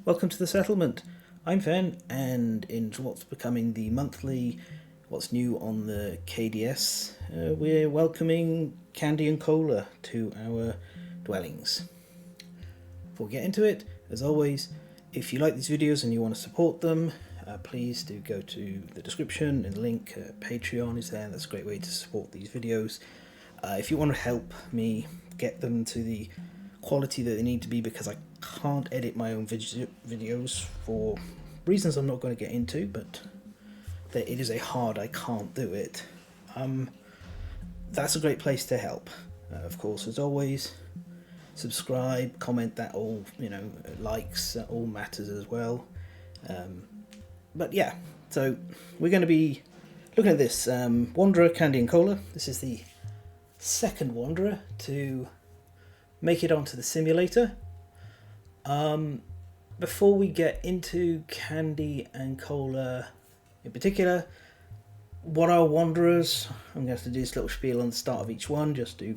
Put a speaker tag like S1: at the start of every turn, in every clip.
S1: Welcome to the settlement. I'm Fen, and in what's becoming the monthly What's New on the KDS, we're welcoming candy and cola to our dwellings. Before we get into it, as always, if you like these videos and you want to support them, please do go to the description and the link. Patreon is there. That's a great way to support these videos. If you want to help me get them to the quality that they need to be, because I can't edit my own videos for reasons I'm not going to get into, but it is I can't do it. That's a great place to help. Of course, as always, subscribe, comment, that all, likes, that all matters as well. But yeah, so we're going to be looking at this Wanderer Candy and Cola. This is the second Wanderer to make it onto the simulator. Before we get into Candy and Cola in particular, what are Wanderers? I'm going to have to do this little spiel on the start of each one just to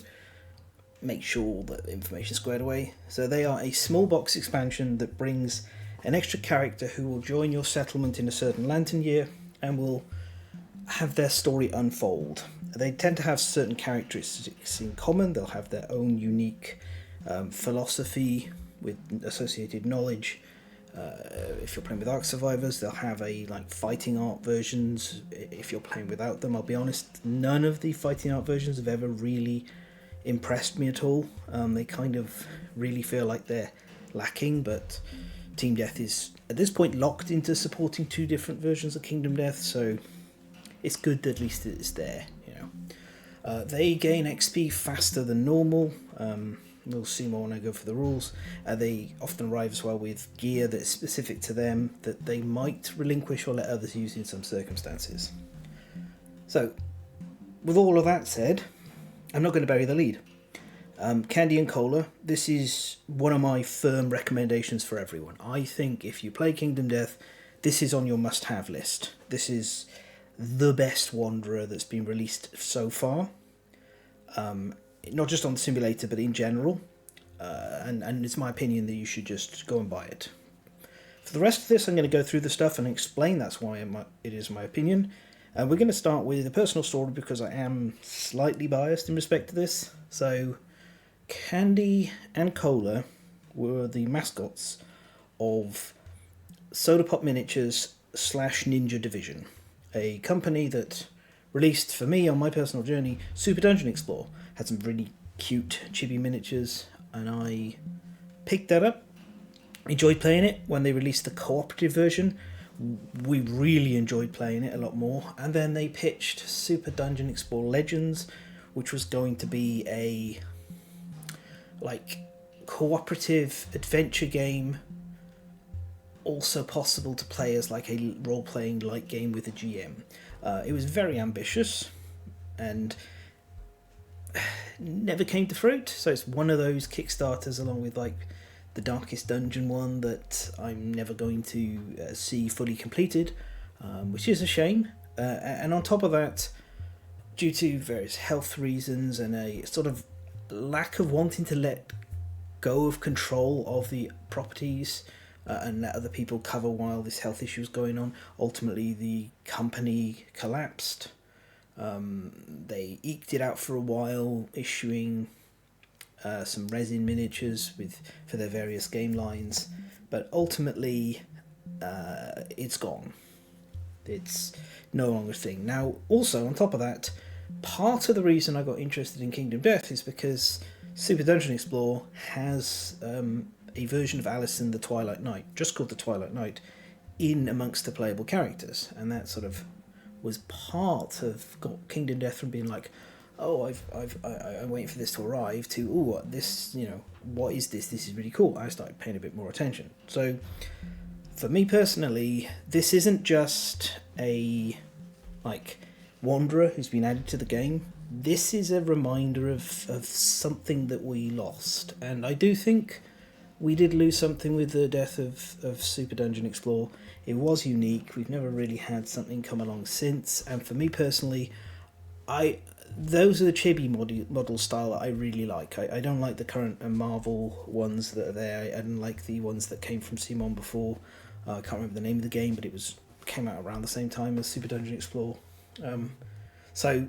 S1: make sure that the information is squared away. So they are a small box expansion that brings an extra character who will join your settlement in a certain lantern year and will have their story unfold. They tend to have certain characteristics in common. They'll have their own unique philosophy with associated knowledge. If you're playing with Ark Survivors, they'll have fighting art versions. If you're playing without them, I'll be honest, none of the fighting art versions have ever really impressed me at all. They kind of really feel like they're lacking, but Team Death is at this point locked into supporting two different versions of Kingdom Death, so it's good that at least it's there. They gain XP faster than normal. We'll see more when I go for the rules. They often arrive as well with gear that's specific to them that they might relinquish or let others use in some circumstances. So, with all of that said, I'm not going to bury the lead. Candy and Cola, this is one of my firm recommendations for everyone. I think if you play Kingdom Death, this is on your must-have list. This is the best Wanderer that's been released so far. Not just on the simulator, but in general. And it's my opinion that you should just go and buy it. For the rest of this, I'm going to go through the stuff and explain that's why it is my opinion. We're going to start with a personal story because I am slightly biased in respect to this. So, Candy and Cola were the mascots of Soda Pop Miniatures / Ninja Division, a company that released for me on my personal journey Super Dungeon Explorer. Had some really cute chibi miniatures, and I picked that up. Enjoyed playing it. When they released the cooperative version, we really enjoyed playing it a lot more. And then they pitched Super Dungeon Explorer Legends, which was going to be a cooperative adventure game, also possible to play as a role-playing light game with a GM. It was very ambitious and never came to fruit, so it's one of those Kickstarters along with the Darkest Dungeon one that I'm never going to see fully completed, which is a shame. And on top of that, due to various health reasons and a sort of lack of wanting to let go of control of the properties and let other people cover while this health issue was going on, ultimately the company collapsed. They eked it out for a while, issuing some resin miniatures for their various game lines, but ultimately it's gone. It's no longer a thing. Now, also, on top of that, part of the reason I got interested in Kingdom Death is because Super Dungeon Explorer has a version of Alice in the Twilight Night, just called the Twilight Night, in amongst the playable characters, and that sort of was part of Kingdom Death from being I'm waiting for this to arrive to what is this? This is really cool. I started paying a bit more attention. So, for me personally, this isn't just a Wanderer who's been added to the game. This is a reminder of something that we lost, and I do think we did lose something with the death of Super Dungeon Explorer. It was unique. We've never really had something come along since, and for me personally, those are the chibi model style that I really like. I don't like the current Marvel ones that are there. I don't like the ones that came from Simon before. I can't remember the name of the game, but it came out around the same time as Super Dungeon Explore. So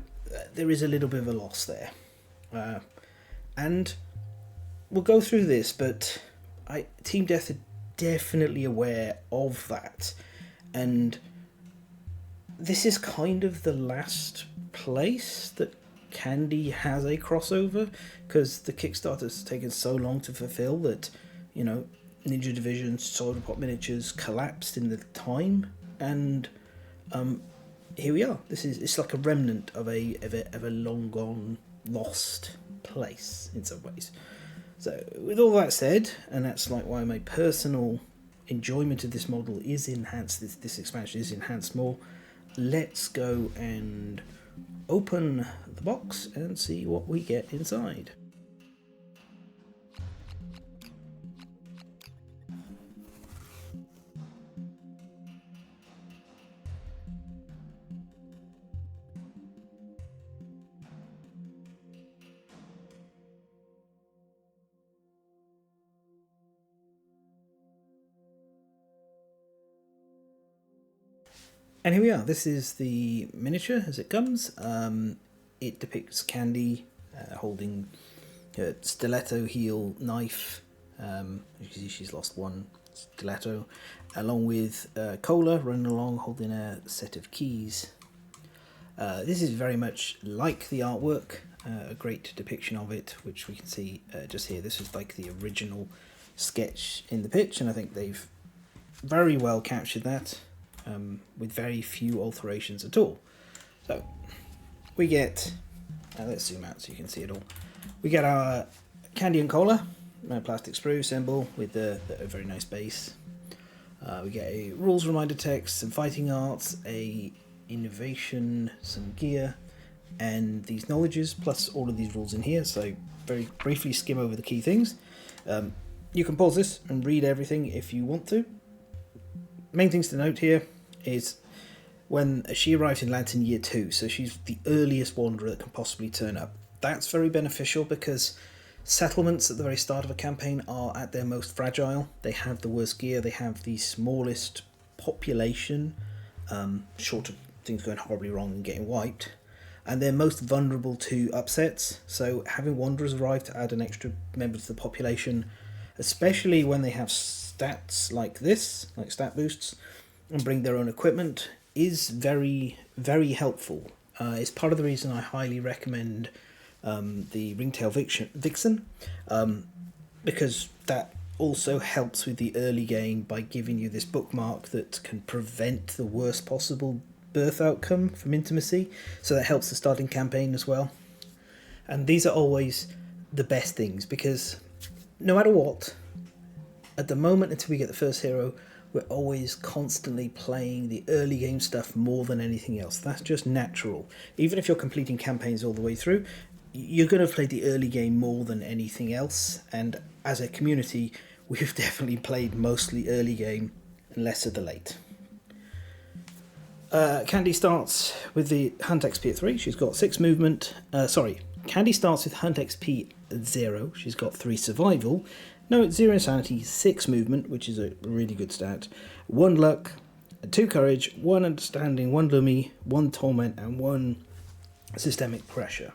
S1: there is a little bit of a loss there. And we'll go through this, but Team Death are definitely aware of that. And this is kind of the last place that Candy has a crossover, because the Kickstarter's taken so long to fulfill that, you know, Ninja Division, Solar Pop Miniatures collapsed in the time, and here we are. It's like a remnant of a long gone, lost place in some ways. So with all that said, and that's like why my personal enjoyment of this model is enhanced, this expansion is enhanced more, let's go and open the box and see what we get inside. And here we are. This is the miniature as it comes. It depicts Candy holding a stiletto heel knife. You can see she's lost one stiletto, along with Cola running along holding a set of keys. This is very much like the artwork, a great depiction of it, which we can see just here. This is like the original sketch in the pitch, and I think they've very well captured that. With very few alterations at all. So we get, let's zoom out so you can see it all. We get our Candy and Cola, plastic sprue symbol with a very nice base. We get a rules reminder text, some fighting arts, a innovation, some gear, and these knowledges, plus all of these rules in here. So very briefly skim over the key things. You can pause this and read everything if you want to. Main things to note here is when she arrives in Lantern Year 2, so she's the earliest wanderer that can possibly turn up. That's very beneficial because settlements at the very start of a campaign are at their most fragile. They have the worst gear, they have the smallest population, short of things going horribly wrong and getting wiped, and they're most vulnerable to upsets. So having wanderers arrive to add an extra member to the population, especially when they have stats like this, like stat boosts, and bring their own equipment, is very, very helpful. It's part of the reason I highly recommend the Ringtail Vixen, because that also helps with the early game by giving you this bookmark that can prevent the worst possible birth outcome from intimacy, so that helps the starting campaign as well. And these are always the best things, because no matter what, at the moment until we get the first hero, we're always constantly playing the early game stuff more than anything else. That's just natural. Even if you're completing campaigns all the way through, you're going to play the early game more than anything else. And as a community, we've definitely played mostly early game and less of the late. Candy starts with the Hunt XP at 3. She's got 6 movement. Candy starts with Hunt XP at 0. She's got 3 survival. No, it's 0 insanity, 6 movement, which is a really good stat, 1 luck, 2 courage, 1 understanding, 1 lumi, 1 torment, and 1 systemic pressure.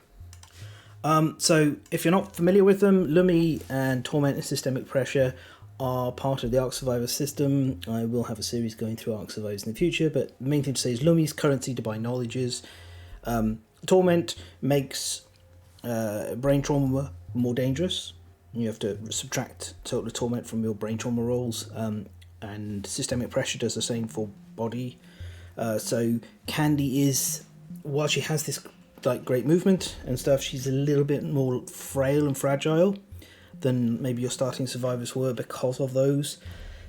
S1: So if you're not familiar with them, lumi and torment and systemic pressure are part of the Ark Survivor system. I will have a series going through Ark Survivors in the future, but the main thing to say is lumi's currency to buy knowledges. Torment makes brain trauma more dangerous. You have to subtract total torment from your brain trauma rolls, and systemic pressure does the same for body. So Candy is, while she has this like great movement and stuff, she's a little bit more frail and fragile than maybe your starting survivors were because of those.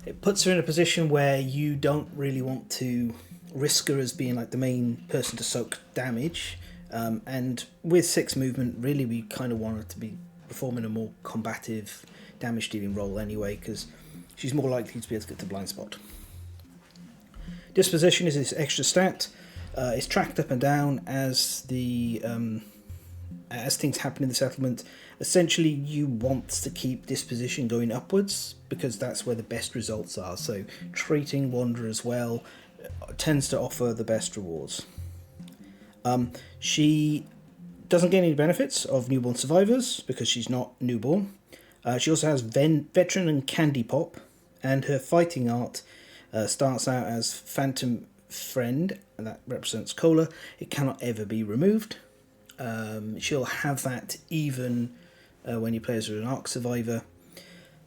S1: It puts her in a position where you don't really want to risk her as being like the main person to soak damage. And with 6 movement, really we kind of want her to be performing a more combative damage dealing role anyway, because she's more likely to be able to get the blind spot. Disposition is this extra stat. It's tracked up and down as the as things happen in the settlement, essentially you want to keep disposition going upwards because that's where the best results are. So treating wanderers well tends to offer the best rewards. She doesn't get any benefits of newborn survivors because she's not newborn. She also has veteran and candy pop, and her fighting art starts out as Phantom Friend, and that represents Cola. It cannot ever be removed. She'll have that even when you play as an Ark Survivor.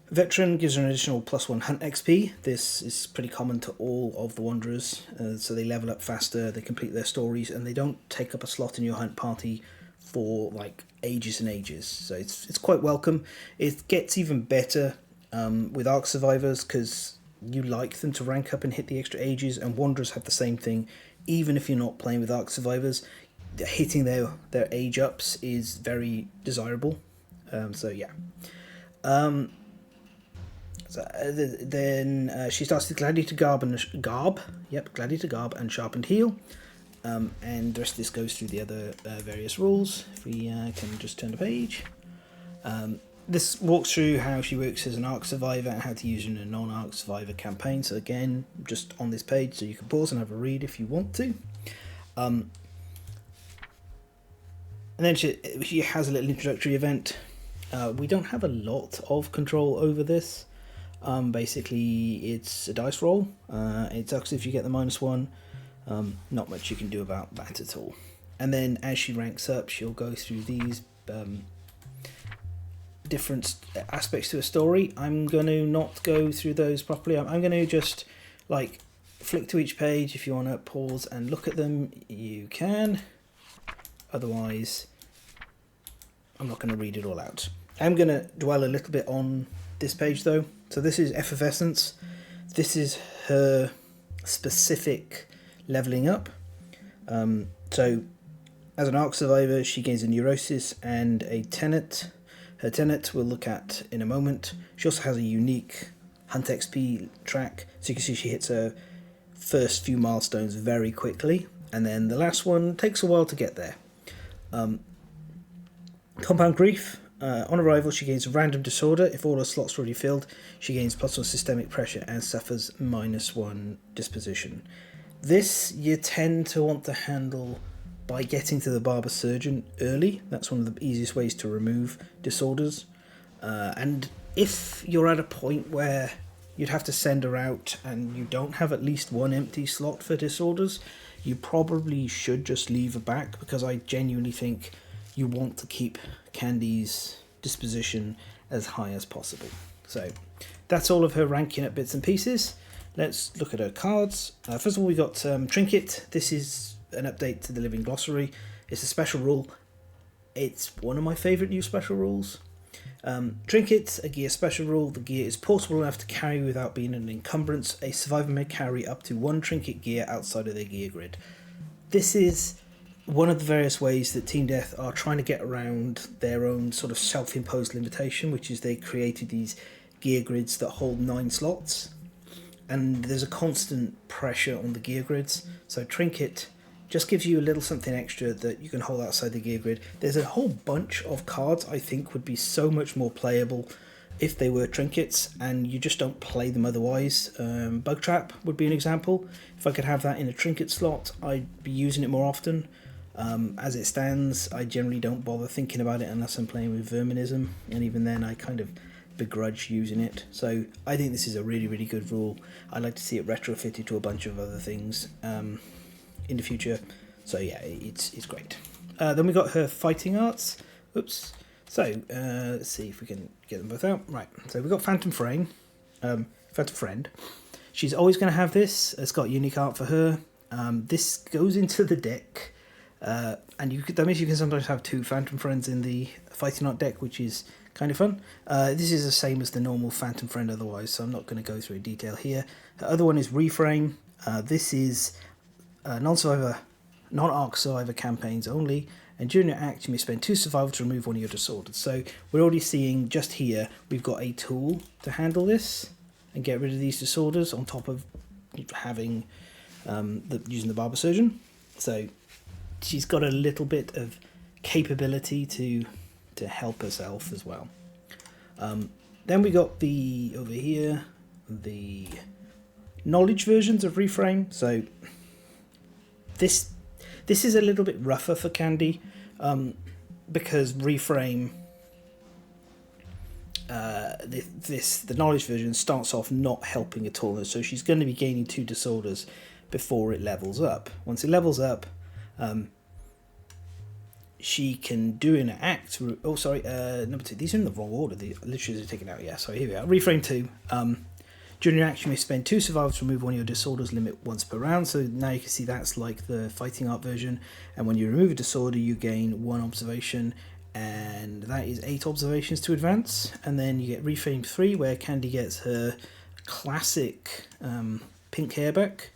S1: Veteran gives her an additional +1 Hunt XP. This is pretty common to all of the Wanderers, so they level up faster, they complete their stories, and they don't take up a slot in your Hunt party for like ages and ages. So it's quite welcome. It gets even better with Ark Survivors because you like them to rank up and hit the extra ages, and Wanderers have the same thing. Even if you're not playing with Ark Survivors, hitting their age ups is very desirable. So yeah. Then she starts with Gladiator Garb Gladiator Garb and Sharpened Heel, and the rest of this goes through the other various rules. If we can just turn the page, this walks through how she works as an Ark Survivor and how to use her in a non-Ark Survivor campaign. So again, just on this page, so you can pause and have a read if you want to. And then she has a little introductory event. We don't have a lot of control over this. Basically, it's a dice roll. It sucks if you get the -1. Not much you can do about that at all. And then as she ranks up, she'll go through these different aspects to a story. I'm going to not go through those properly. I'm going to just like flick to each page. If you want to pause and look at them, you can. Otherwise, I'm not going to read it all out. I'm going to dwell a little bit on this page though. So this is Effervescence. This is her specific leveling up. So as an Ark Survivor, she gains a Neurosis and a Tenet. Her Tenet we'll look at in a moment. She also has a unique Hunt XP track. So you can see she hits her first few milestones very quickly. And then the last one takes a while to get there. Compound Grief. On arrival, she gains a random disorder. If all her slots are already filled, she gains +1 systemic pressure and suffers -1 disposition. This you tend to want to handle by getting to the Barber Surgeon early. That's one of the easiest ways to remove disorders. And if you're at a point where you'd have to send her out and you don't have at least one empty slot for disorders, you probably should just leave her back, because I genuinely think you want to keep Candy's disposition as high as possible. So that's all of her ranking up bits and pieces. Let's look at her cards. First of all, we got Trinket. This is an update to the Living Glossary. It's a special rule. It's one of my favourite new special rules. Trinket, a gear special rule. The gear is portable enough to carry without being an encumbrance. A survivor may carry up to 1 trinket gear outside of their gear grid. This is one of the various ways that Team Death are trying to get around their own sort of self-imposed limitation, which is they created these gear grids that hold 9 slots, and there's a constant pressure on the gear grids. So Trinket just gives you a little something extra that you can hold outside the gear grid. There's a whole bunch of cards I think would be so much more playable if they were trinkets and you just don't play them otherwise. Bug Trap would be an example. If I could have that in a trinket slot, I'd be using it more often. As it stands, I generally don't bother thinking about it unless I'm playing with Verminism, and even then I kind of begrudge using it. So I think this is a really, really good rule. I'd like to see it retrofitted to a bunch of other things in the future. So yeah, it's great. Then we got her fighting arts. Oops. So let's see if we can get them both out. Right. So we've got Phantom Friend. She's always going to have this. It's got unique art for her. This goes into the deck. And that means you can sometimes have 2 Phantom Friends in the Fighting Art deck, which is kind of fun. This is the same as the normal Phantom Friend otherwise, so I'm not going to go through in detail here. The other one is Reframe. This is non-Ark Survivor campaigns only, and during your act you may spend 2 survival to remove one of your disorders. So we're already seeing just here we've got a tool to handle this and get rid of these disorders on top of having using the Barber Surgeon. So she's got a little bit of capability to help herself as well. Then we got over here the knowledge versions of Reframe. So this is a little bit rougher for Candy, because Reframe, the knowledge version starts off not helping at all, so she's going to be gaining 2 disorders before it levels up. Once it levels up, she can do an act. Oh, sorry, number 2. These are in the wrong order. The literally are taken out. Yeah, sorry. Here we are. Reframe 2. During your action, you may spend 2 survivors to remove one of your disorders limit once per round. So now you can see that's like the fighting art version. And when you remove a disorder, you gain 1 observation, and that is 8 observations to advance. And then you get Reframe 3, where Candy gets her classic pink hair back.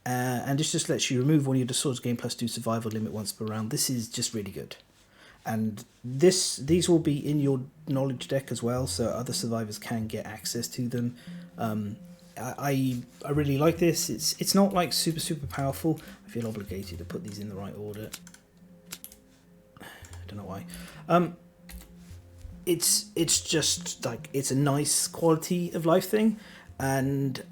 S1: And this just lets you remove one of your disorders, gain +2 survival limit once per round. This is just really good. And these will be in your knowledge deck as well, so other survivors can get access to them. I really like this. It's not like super powerful. I feel obligated to put these in the right order. I don't know why. It's just like, it's a nice quality of life thing, and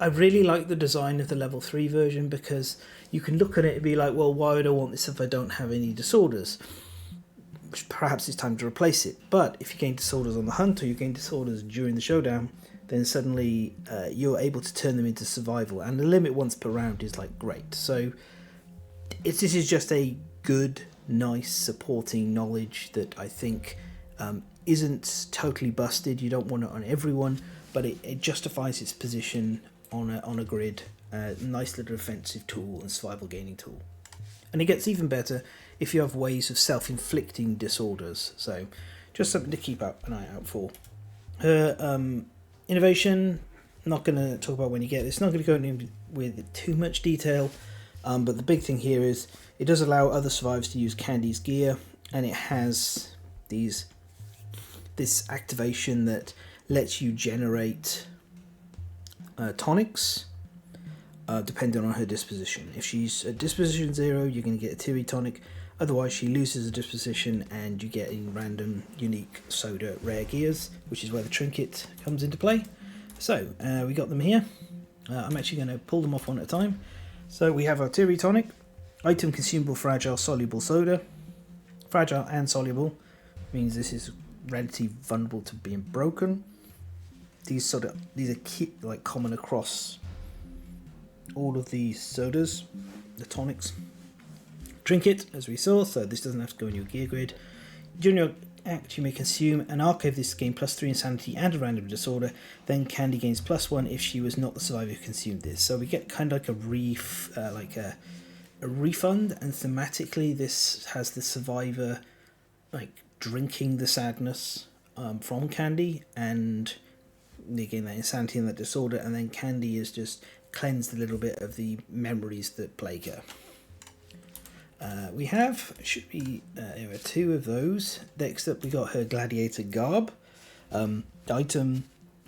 S1: I really like the design of the level 3 version, because you can look at it and be like, well, why would I want this if I don't have any disorders? Perhaps it's time to replace it. But if you gain disorders on the hunt, or you gain disorders during the showdown, then suddenly you're able to turn them into survival, and the limit once per round is like great. So this is just a good, nice supporting knowledge that I think isn't totally busted. You don't want it on everyone, but it justifies its position on a grid. Nice little offensive tool and survival gaining tool. And it gets even better if you have ways of self-inflicting disorders. So just something to keep an eye out for. Her innovation, not going to talk about when you get this, not going to go into with too much detail, but the big thing here is it does allow other survivors to use Candy's gear, and it has this activation that lets you generate tonics depending on her disposition. If she's at disposition 0, you're going to get a teary tonic. Otherwise, she loses a disposition and you get in random unique soda rare gears, which is where the trinket comes into play. So we got them here. I'm actually going to pull them off one at a time. So we have our teary tonic, item consumable, fragile, soluble soda. Fragile and soluble means this is relatively vulnerable to being broken. These are like common across all of these sodas, the tonics. Trinket, as we saw, so this doesn't have to go in your gear grid. During your act, you may consume an archive. This gain +3 insanity and a random disorder. Then Candy gains +1 if she was not the survivor who consumed this. So we get kind of like a refund, and thematically this has the survivor like drinking the sadness from Candy, and they gain that insanity and that disorder, and then Candy is just cleansed a little bit of the memories that plague her. We should be 2 of those. Next up we got her gladiator garb. Item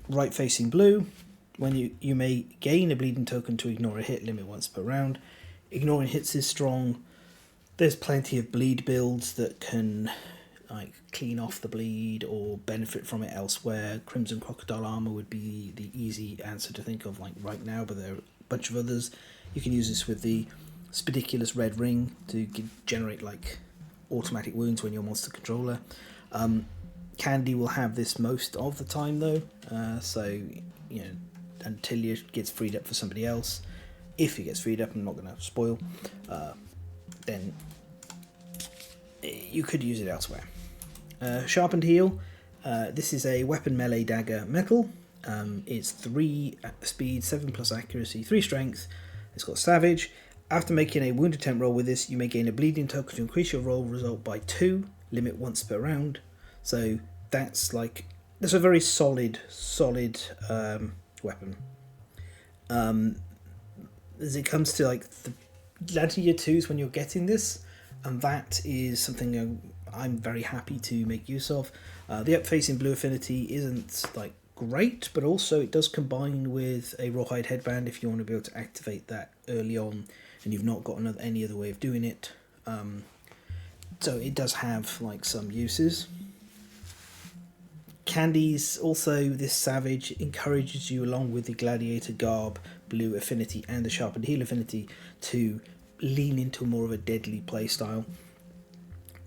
S1: right facing blue. When you may gain a bleeding token to ignore a hit, limit once per round. Ignoring hits is strong. There's plenty of bleed builds that can like clean off the bleed or benefit from it elsewhere. Crimson Crocodile Armor would be the easy answer to think of like right now, but there are a bunch of others. You can use this with the Spidiculous Red Ring to generate like automatic wounds when you're monster controller. Candy will have this most of the time though, so you know, until it gets freed up for somebody else. If it gets freed up, I'm not going to spoil, then you could use it elsewhere. Sharpened Heel. This is a weapon melee dagger metal. It's 3 speed, 7+ accuracy, 3 strength. It's got Savage. After making a wound attempt roll with this, you may gain a bleeding token to increase your roll result by 2, limit once per round. So that's a very solid weapon. As it comes to like the Gladiator 2s when you're getting this, and that is something I'm very happy to make use of. The up-facing blue affinity isn't like great, but also it does combine with a rawhide headband if you want to be able to activate that early on and you've not got any other way of doing it. So it does have like some uses. Candies also, this Savage encourages you, along with the Gladiator Garb, Blue affinity and the Sharpened Heel affinity, to lean into more of a deadly playstyle.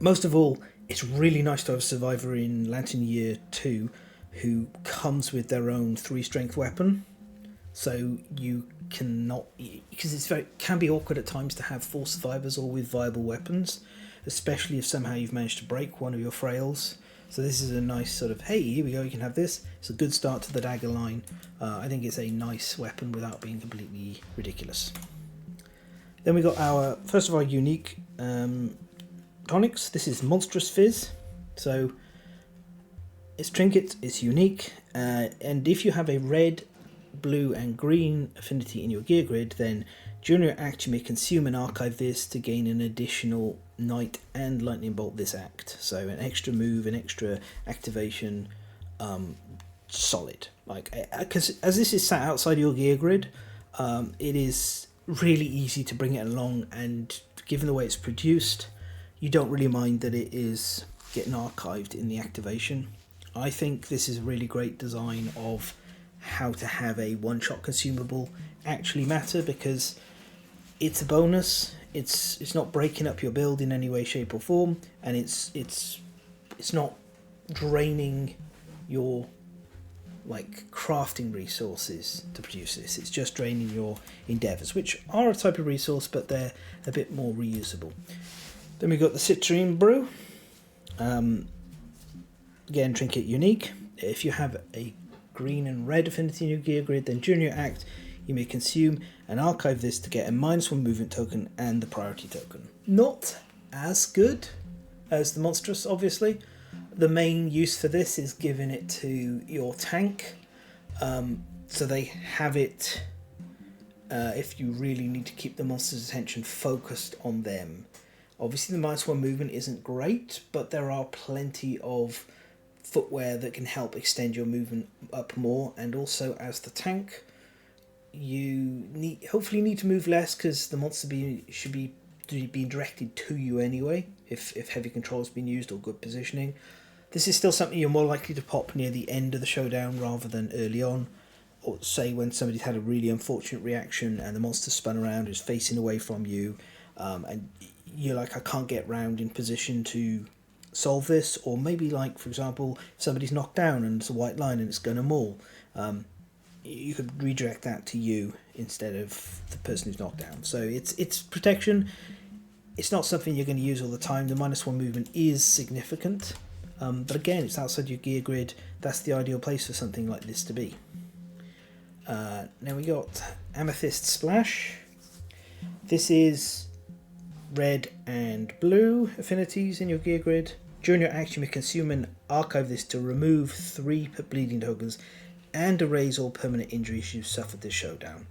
S1: Most of all, it's really nice to have a survivor in Lantern Year 2 who comes with their own 3 strength weapon. So you cannot, because can be awkward at times to have 4 survivors all with viable weapons, especially if somehow you've managed to break one of your frails. So this is a nice sort of, hey, here we go, you can have this. It's a good start to the dagger line. I think it's a nice weapon without being completely ridiculous. Then we got our, first of our unique tonics. This is Monstrous Fizz. So it's trinket, it's unique, and if you have a red, blue and green affinity in your gear grid, then during your act you may consume and archive this to gain an additional Night and Lightning Bolt this act. So an extra move, an extra activation, solid. Like, because as this is sat outside your gear grid, it is really easy to bring it along, and given the way it's produced, you don't really mind that it is getting archived in the activation. I think this is a really great design of how to have a one-shot consumable actually matter, because it's a bonus. It's not breaking up your build in any way, shape or form, and it's not draining your like crafting resources to produce this. It's just draining your endeavours, which are a type of resource, but they're a bit more reusable. Then we got the Citrine Brew. Again, trinket unique. If you have a green and red affinity in your gear grid, then during your act you may consume and archive this to get a -1 movement token and the priority token. Not as good as the Monstrous, obviously. The main use for this is giving it to your tank, so they have it if you really need to keep the monster's attention focused on them. Obviously the -1 movement isn't great, but there are plenty of footwear that can help extend your movement up more, and also as the tank you hopefully need to move less, because the monster should be being directed to you anyway if heavy control has been used or good positioning. This is still something you're more likely to pop near the end of the showdown rather than early on, or say when somebody's had a really unfortunate reaction and the monster spun around, is facing away from you, and you're like, I can't get round in position to solve this. Or maybe, like, for example, somebody's knocked down and it's a white line and it's going to maul, you could redirect that to you instead of the person who's knocked down. So it's protection. It's not something you're going to use all the time. The -1 movement is significant, but again, it's outside your gear grid. That's the ideal place for something like this to be. Now we got Amethyst Splash. This is red and blue affinities in your gear grid. During your action, you may consume and archive this to remove 3 bleeding tokens and erase all permanent injuries you've suffered this showdown.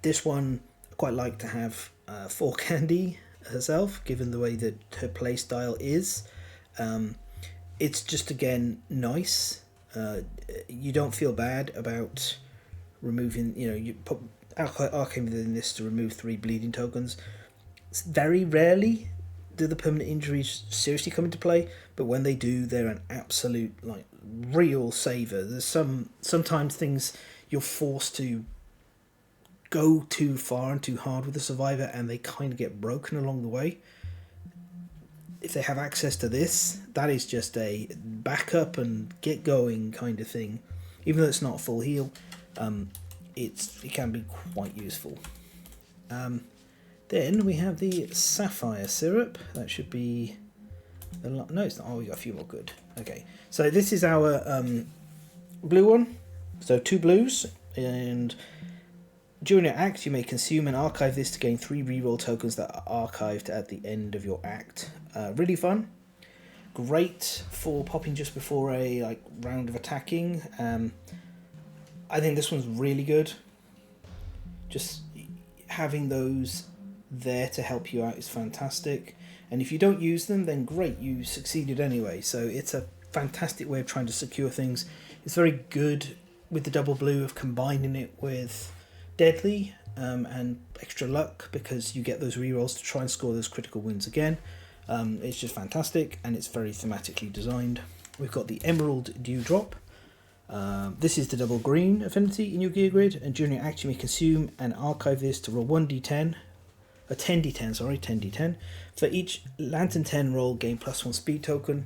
S1: This one, I quite like to have for Candy herself, given the way that her playstyle is. It's just, again, nice. You don't feel bad about removing, you put arcane within this to remove 3 bleeding tokens. It's very rarely do the permanent injuries seriously come into play, but when they do, they're an absolute, like, real saver. There's sometimes things you're forced to go too far and too hard with the survivor, and they kind of get broken along the way. If they have access to this, that is just a back up and get going kind of thing. Even though it's not a full heal, it can be quite useful. Then we have the Sapphire Syrup. That should be... No, it's not. Oh, we got a few more. Good. Okay. So this is our blue one. So 2 blues. And during your act, you may consume and archive this to gain 3 reroll tokens that are archived at the end of your act. Really fun. Great for popping just before a round of attacking. I think this one's really good. Just having those there to help you out is fantastic, and if you don't use them, then great, you succeeded anyway. So it's a fantastic way of trying to secure things. It's very good with the double blue of combining it with deadly, and extra luck because you get those rerolls to try and score those critical wounds again. It's just fantastic, and it's very thematically designed. We've got the Emerald Dewdrop. This is the double green affinity in your gear grid, and during your action you may consume and archive this to roll 10d10. Sorry, 10d10. For each Lantern 10 roll, gain +1 speed token.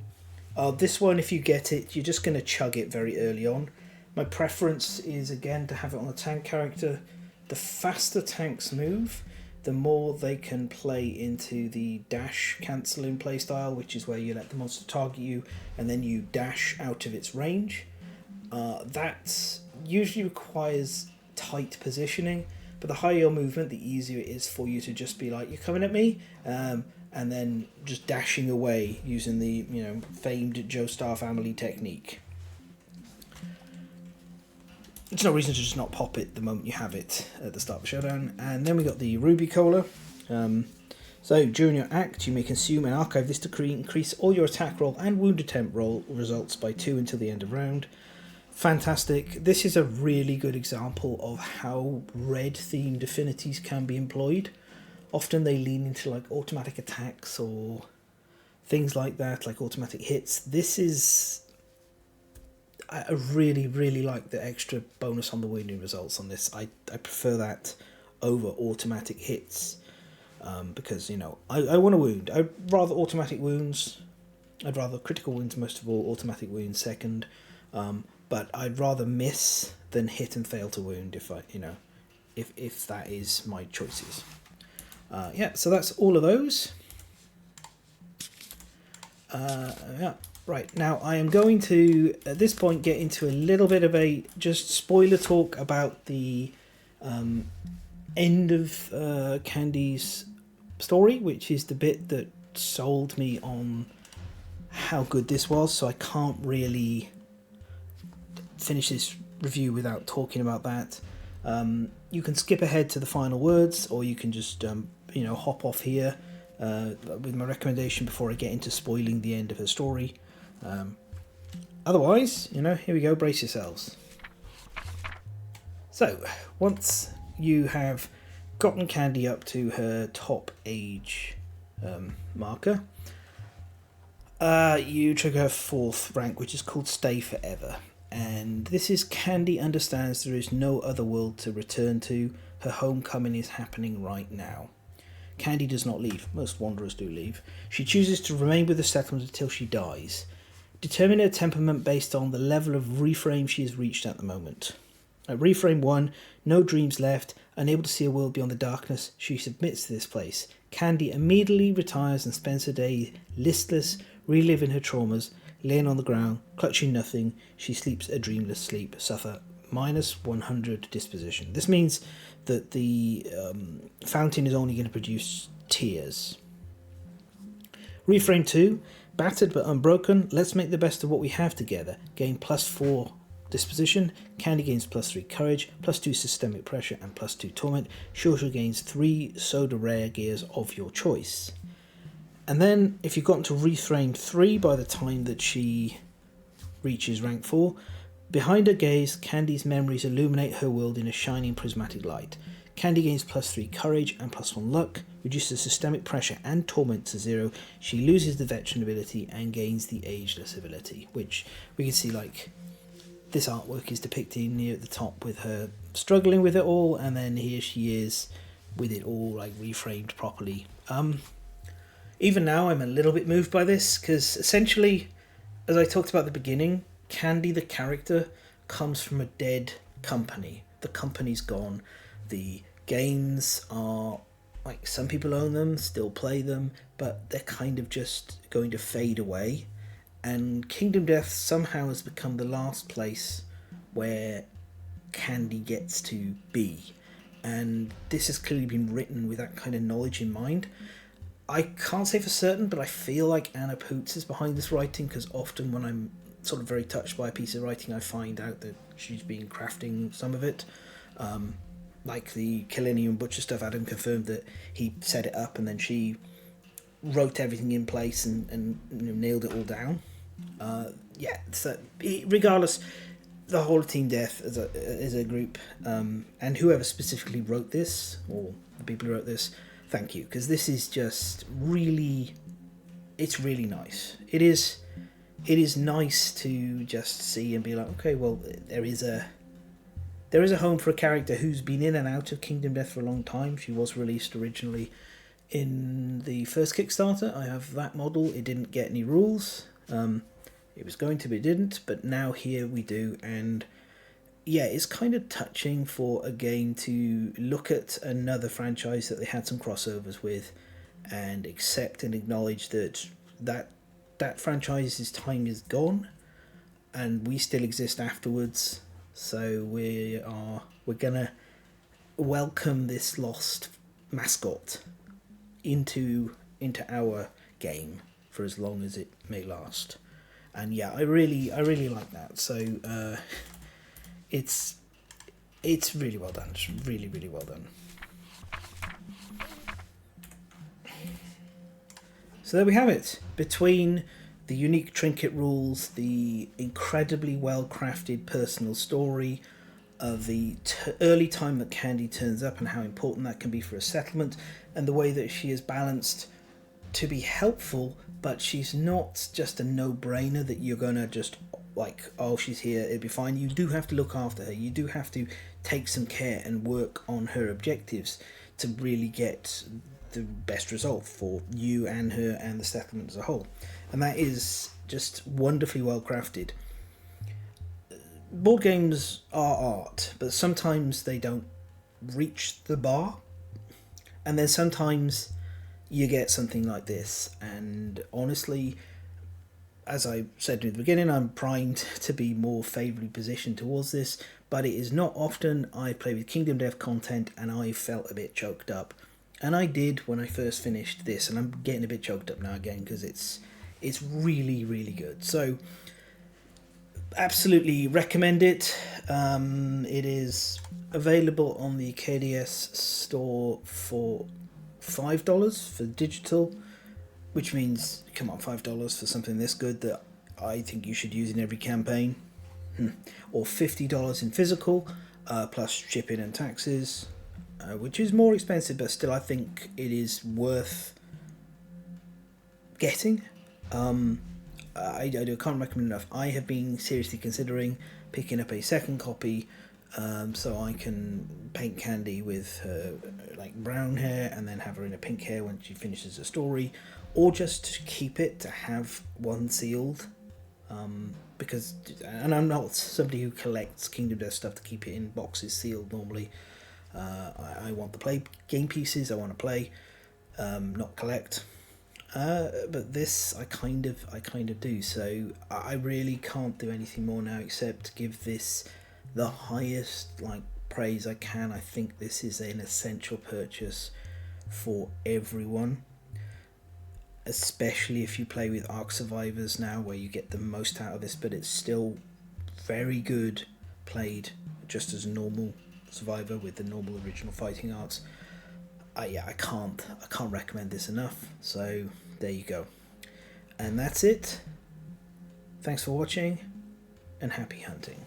S1: This one, if you get it, you're just going to chug it very early on. My preference is, again, to have it on a tank character. The faster tanks move, the more they can play into the dash cancelling playstyle, which is where you let the monster target you and then you dash out of its range. That usually requires tight positioning, but the higher your movement, the easier it is for you to just be like, you're coming at me, and then just dashing away using the famed Joestar family technique. There's no reason to just not pop it the moment you have it at the start of the showdown. And then we got the Ruby Cola. So during your act, you may consume and archive this to increase all your attack roll and wound attempt roll results by 2 until the end of round. Fantastic. This is a really good example of how red themed affinities can be employed. Often they lean into like automatic attacks or things like that, like automatic hits. This is... I really, really like the extra bonus on the wounding results on this. I prefer that over automatic hits because, I want to wound. I'd rather automatic wounds. I'd rather critical wounds most of all, automatic wounds second. But I'd rather miss than hit and fail to wound if that is my choices. So that's all of those. Right, now I am going to, at this point, get into a little bit of a just spoiler talk about the end of Candy's story, which is the bit that sold me on how good this was, so I can't really finish this review without talking about that. You can skip ahead to the final words, or you can just hop off here with my recommendation before I get into spoiling the end of her story. Otherwise, here we go, brace yourselves. So, once you have gotten Candy up to her top age marker, you trigger her 4th rank, which is called Stay Forever. And this is Candy understands there is no other world to return to. Her homecoming is happening right now. Candy does not leave. Most wanderers do leave. She chooses to remain with the settlement until she dies. Determine her temperament based on the level of reframe she has reached at the moment. At reframe 1, no dreams left, unable to see a world beyond the darkness, she submits to this place. Candy immediately retires and spends her day listless, reliving her traumas, laying on the ground, clutching nothing. She sleeps a dreamless sleep, suffer -100 disposition. This means that the fountain is only going to produce tears. Reframe 2, battered but unbroken, let's make the best of what we have together. Gain +4 disposition. Candy gains +3 courage, +2 systemic pressure, and +2 torment. She also gains 3 soda rare gears of your choice. And then, if you've gotten to reframe 3 by the time that she reaches rank 4, behind her gaze, Candy's memories illuminate her world in a shining prismatic light. Candy gains +3 courage and +1 luck, reduces systemic pressure and torment to 0. She loses the veteran ability and gains the ageless ability, which we can see this artwork is depicting near at the top with her struggling with it all, and then here she is with it all reframed properly. Even now I'm a little bit moved by this, because essentially, as I talked about at the beginning, Candy the character comes from a dead company. The company's gone. The games are, some people own them, still play them, but they're kind of just going to fade away. And Kingdom Death somehow has become the last place where Candy gets to be. And this has clearly been written with that kind of knowledge in mind. I can't say for certain, but I feel like Anna Poots is behind this writing, because often when I'm sort of very touched by a piece of writing, I find out that she's been crafting some of it. Like the Killennium Butcher stuff, Adam confirmed that he set it up and then she wrote everything in place and nailed it all down. Regardless, the whole of Team Death as a group, and whoever specifically wrote this, or the people who wrote this, thank you, because this is just really, it's really nice. It is nice to just see and be like, okay, well, there is a home for a character who's been in and out of Kingdom Death for a long time. She was released originally in the first Kickstarter. I have that model. It didn't get any rules. It was going to, but it didn't. But now here we do, and yeah, it's kind of touching for a game to look at another franchise that they had some crossovers with, and accept and acknowledge that franchise's time is gone, and we still exist afterwards. So we're gonna welcome this lost mascot into our game for as long as it may last. And yeah, I really like that. So it's really well done. It's really well done. So there we have it. Between the unique trinket rules, the incredibly well crafted personal story of the early time that Candy turns up and how important that can be for a settlement, and the way that she is balanced to be helpful, but she's not just a no-brainer that you're gonna just like, oh, she's here, it'll be fine. You do have to look after her. You do have to take some care and work on her objectives to really get the best result for you and her and the settlement as a whole. And that is just wonderfully well crafted. Board games are art, but sometimes they don't reach the bar, and then sometimes you get something like this. And honestly, as I said in the beginning, I'm primed to be more favourably positioned towards this, but it is not often I play with Kingdom Death content and I felt a bit choked up. And I did when I first finished this, and I'm getting a bit choked up now again because it's really good. So absolutely recommend it. It is available on the KDS store for $5 for digital, which means, come on, $5 for something this good that I think you should use in every campaign. Or $50 in physical, plus shipping and taxes, which is more expensive, but still I think it is worth getting. I can't recommend enough. I have been seriously considering picking up a second copy, so I can paint Candy with her like brown hair and then have her in a pink hair when she finishes the story, or just to keep it to have one sealed. Because, and I'm not somebody who collects Kingdom Death stuff to keep it in boxes sealed normally. I want the game pieces. I want to play, not collect. But this I kind of do. So I really can't do anything more now except give this the highest praise I can. I think this is an essential purchase for everyone, especially if you play with Ark Survivors now, where you get the most out of this, but it's still very good played just as a normal Survivor with the normal original fighting arts. I can't recommend this enough. So there you go, and that's it. Thanks for watching, and happy hunting.